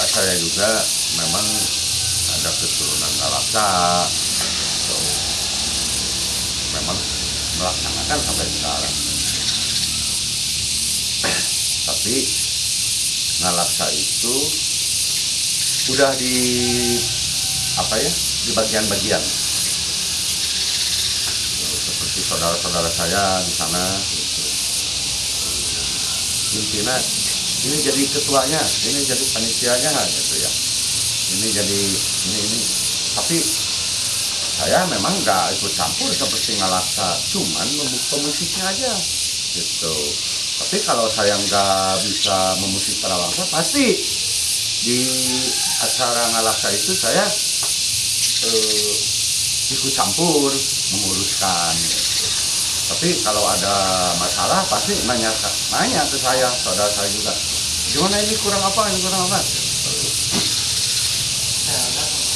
saya juga memang ada keturunan Ngalaksa, so, memang melaksanakan sampai sekarang. Tapi Ngalaksa itu udah di apa ya, di bagian-bagian. Seperti saudara-saudara saya di sana gitu. Intinya ini jadi ketuanya, ini jadi panitianya gitu ya. Ini jadi ini. Tapi saya memang nggak ikut campur seperti Ngalaksa, cuman pemusiknya aja gitu. Tapi kalau saya nggak bisa memusik Tarawangsa, pasti di acara Ngalaksa itu saya ikut campur menguruskan gitu. Tapi kalau ada masalah pasti nanya ke saya, saudara saya juga, gimana ini kurang apa, ini kurang apa gitu.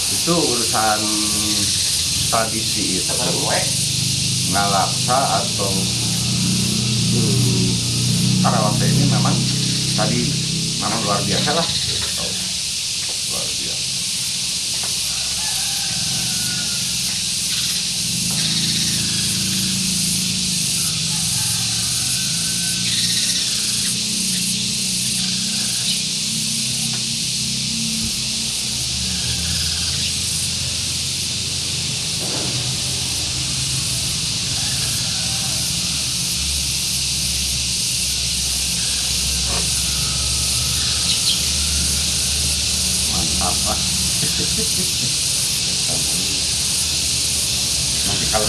Itu urusan tradisi itu Ngalaksa atau Tarawangsa ini memang tadi memang luar biasa lah gitu. Luar biasa. Apa nanti kalau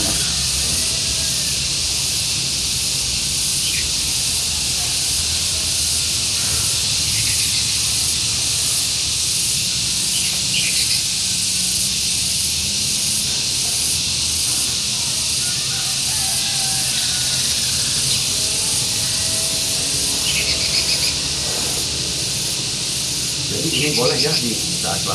jadi ini boleh ya di saat